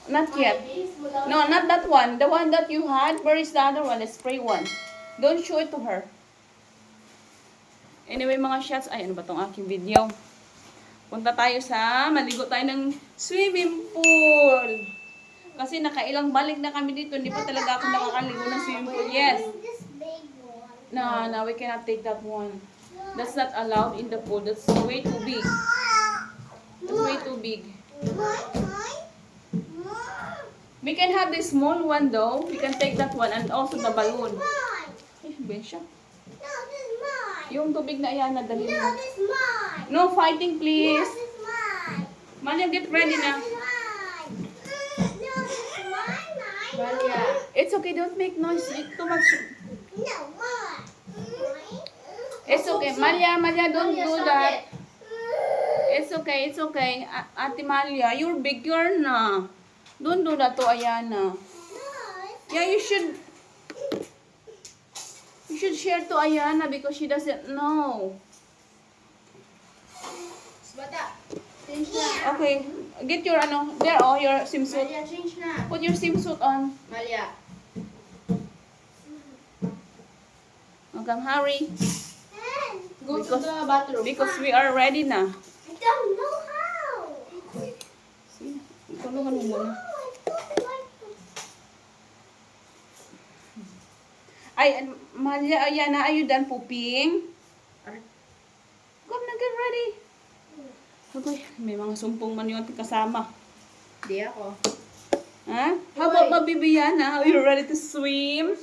Not yet. No, not that one. The one that you had. Where is the other one? The spray one. Don't show it to her. Anyway, mga shots. Ay, ano ba tong aking video? Punta tayo sa, maligo tayo ng swimming pool. Kasi nakailang balik na kami dito. Hindi pa talaga ako nakakaligo ng swimming pool. Yes. No, no, we cannot take that one. That's not allowed in the pool. That's way too big. That's way too big. We can have the small one though. We can take that one and also the balloon. Eh, Bensya. Yung tubig na yan, nadali mo. No fighting, please. Malia, get ready na. It's okay, don't make noise. It's too much. It's okay. Malia, don't do that. It's okay, it's okay. Ate Malia, you're bigger na. Don't do that to Ayana. Yeah, you should share to Ayana because she doesn't know. Okay, get your there your swimsuit. Malia, change na. Put your swimsuit on. Malia. Okay, hurry. Go to the bathroom. Because we are ready na. I don't know how. See, tulungan mo muna. Ay, Malia, Ayana, are you done pooping? Come na, get ready. Okay, may mga sumpong man yung kasama. Di ako. Ha? How about Baby Yana? Are you ready to swim?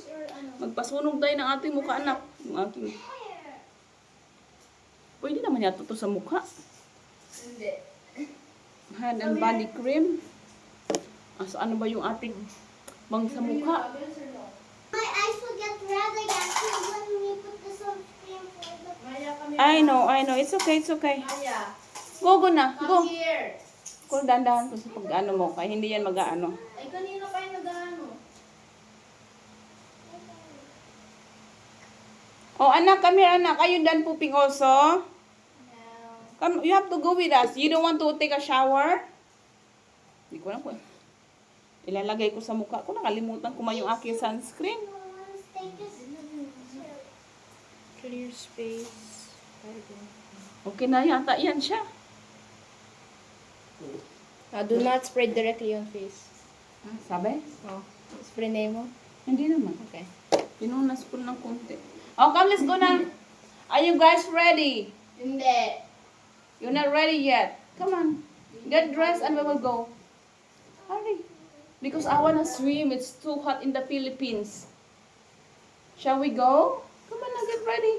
Magpasunog tayo ng ating mukha, anak. Yung aking... Pwede naman yata ito sa mukha. Hindi. Hand and body cream. So ano ba yung ating bang sa mukha? My eyes will get red again when we put the sunscreen for the... Malia, come here. I know. It's okay, it's okay. Malia, Go na. Go. come here. Kung dandahan ko sa pag-ano mo, kaya hindi yan mag-ano. Ay, kanina pa yung nag-ano. Oh, anak, come here, anak. Are you done pooping also? No. Come, you have to go with us. You don't want to take a shower? Hindi ko na po. Ilalagay ko sa mukha ko. Nakalimutan ko man yung aking sunscreen. Clear space. Okay na yata yan siya. Do not spread directly on face. Sabi? Oh, spray name mo. Hindi naman. Okay. Pinunas ko ng konti. Oh, come, let's go na. Are you guys ready? Hindi. You're not ready yet. Come on. Get dressed and we will go. Hurry. Because I want to swim. It's too hot in the Philippines. Shall we go? Come on now, get ready.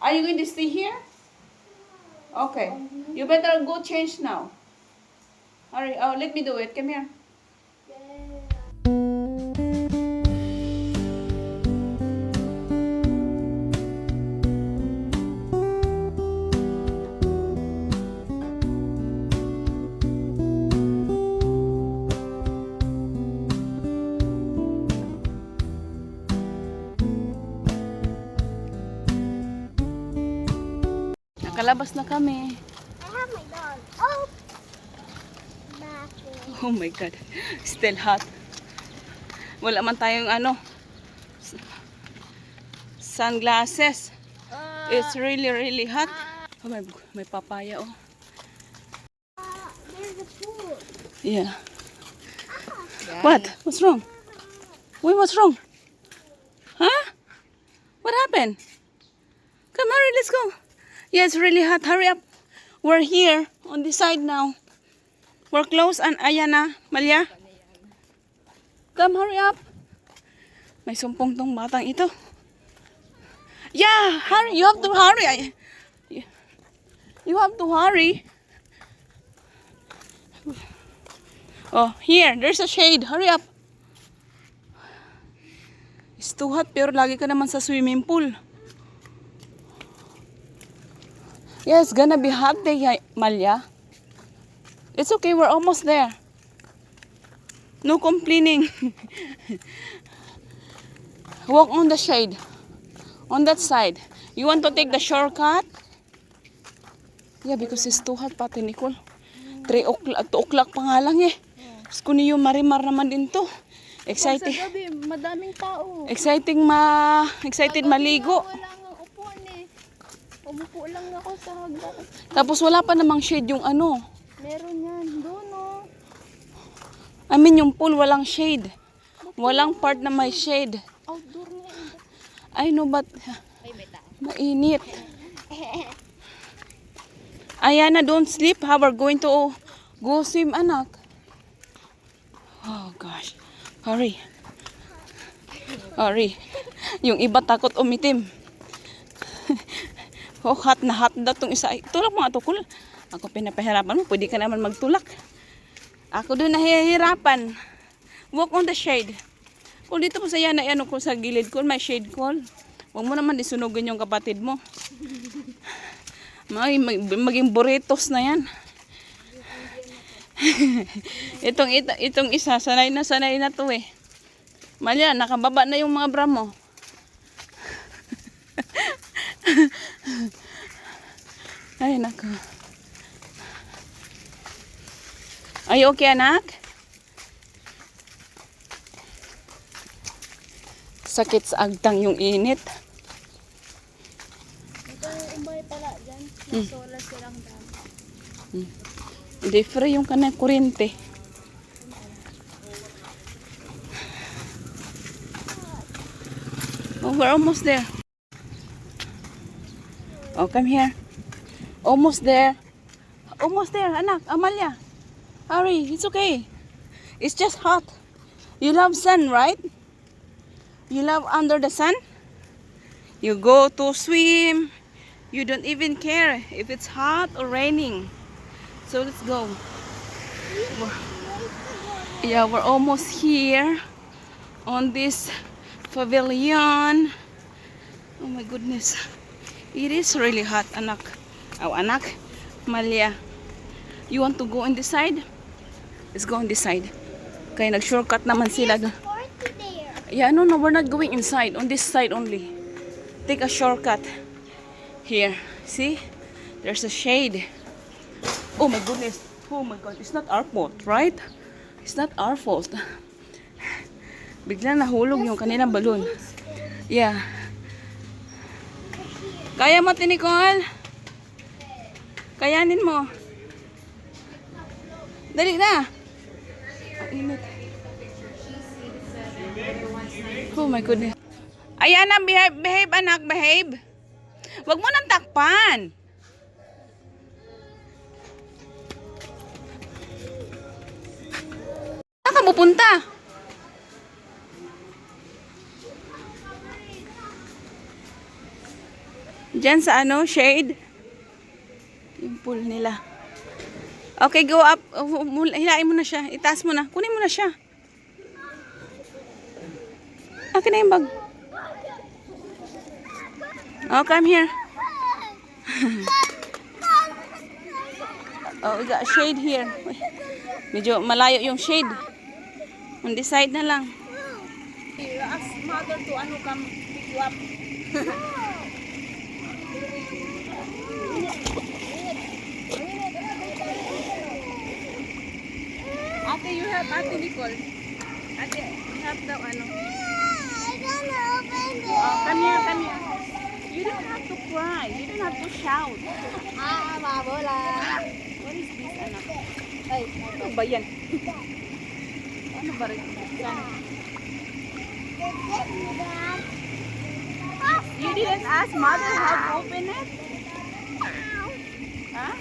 Are you going to stay here? Okay. You better go change now. Hurry. Oh, let me do it. Come here. Nakalabas na kami. I have my dog. Oh! Bathroom. Oh my God. Still hot. Wala man tayong sunglasses. It's really hot. Oh, may papaya, oh. There's a pool. Yeah. What? What's wrong? Wait, what's wrong? Huh? What happened? Come, hurry, let's go. Yeah, it's really hot. Hurry up. We're here on this side now. We're close and Ayana, Malia. Come, hurry up. May sumpong tong batang ito. Yeah, hurry. You have to hurry. You have to hurry. Oh, here. There's a shade. Hurry up. It's too hot pero lagi ka naman sa swimming pool. Yeah, it's gonna be hot day, Malia. It's okay, we're almost there. No complaining. Walk on the shade. On that side. You want to take the shortcut? Yeah, because it's too hot, Pati Nicole. 2 o'clock pa nga lang eh. Sko niyo Marimar naman din to. Excited. Sa gabi, madaming tao. Excited maligo. Wala nga upuan eh. Umupo lang ako sa hagdan. Tapos wala pa namang shade yung ano. Meron yan. Doon oh. I mean yung pool walang shade. Walang part na may shade. Outdoor nga I eh. know but Ay, may tao. mainit. Ayana, don't sleep. Ha? We're going to go swim, anak. Oh gosh. Hurry. Hurry. Yung iba takot umitim. Oh, hot na hot daw tong isa. Tulak mo nga to, cool. Ako pinapahirapan mo. Pwede ka naman magtulak. Ako doon nahihirapan. Walk on the shade. Kung dito po sa yan, ano ko sa gilid ko, may shade ko. Huwag mo naman disunugin yung kapatid mo. Maging burritos na yan. itong isa, sanay na to eh. Malya, nakababa na yung mga bra mo. Ay, nako. Are you okay, anak? Sakit sa agtang yung init. Ito yung umbay pala dyan. Nasola silang dami. Hindi free yung kanang kuryente. Oh, we're almost there. Oh, come here. Almost there. Almost there, anak. Amalia. Hurry, it's okay. It's just hot. You love sun, right? You love under the sun? You go to swim. You don't even care if it's hot or raining. So let's go. Yeah, we're almost here on this pavilion. Oh my goodness. It is really hot, anak. Oh, anak. Malia. You want to go on this side? Let's go on this side. Kaya nag-shortcut naman sila. There's 40 there. Yeah, no, we're not going inside. On this side only. Take a shortcut. Here. See? There's a shade. Oh my goodness. Oh my God. It's not our fault, right? It's not our fault. Bigla nahulog yung kanilang balon. Yeah. Kaya mo, Tinicol? Kayanin mo. Dali na. Ang init. Oh my goodness. Ayan na, behave anak, behave. Wag mo nang takpan. Saan ka pupunta? Diyan sa ano, shade. Yung pool nila. Okay, go up. Hilain mo na siya. Itaas mo na. Kunin mo na siya. Akin na yung bag. Oh, come here. Oh, we got shade here. Medyo malayo yung shade. On this side na lang. You ask mother to ano come pick you up. Ate, you help Ate Nicole. Ate, help daw ano. I gonna open this. Oh, come here, come here. You don't have to cry. You don't have to shout. Mabola. What is this, anak? Ay, Ano ba yan? Ano ba rin? Saan? You didn't ask mother how to open it? Huh?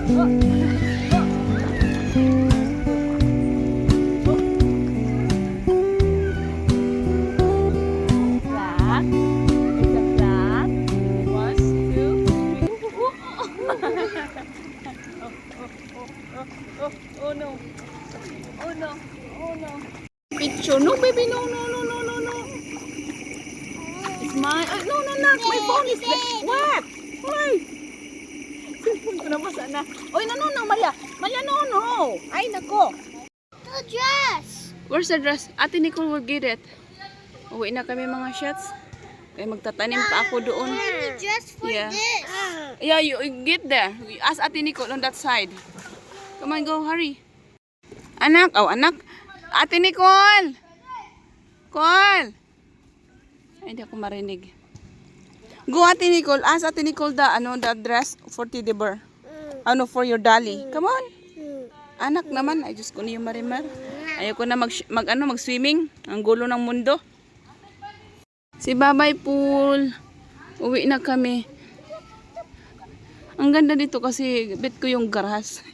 Flag. It's a flag. 1, 2, 3. Oh no. Oh no. Oh no. Picture. No, baby. No, no, no, no, no, no. It's mine. No, no, not. My phone is what? Why? Cellphone ko nabasa na. Oy, no, no, no, Malia. Malia, no, no. Ay, nako. The dress. Where's the dress? Ate Nicole will get it. Uwi na kami mga shots. Kaya magtatanim pa ako doon. I need dress for Yeah. this. Yeah, you get there. Ask Ate Nicole on that side. Come on, go, hurry. Anak, oh anak. Ate Nicole! Call! Ay, hindi ako marinig. Go, Ate Nicole. Ask Ate Nicole the dress for Teddy Bear. For your dolly. Come on. Anak naman. Ay, Diyos ko niyo, Marimar. Ayoko na mag-swimming. Ang gulo ng mundo. Si Babay Pool. Uwi na kami. Ang ganda dito kasi bet ko yung grass.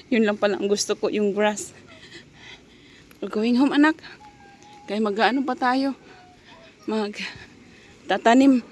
Yun lang pala ang gusto ko, yung grass. We're going home, anak. Kaya mag-ano pa tayo? Tatanim.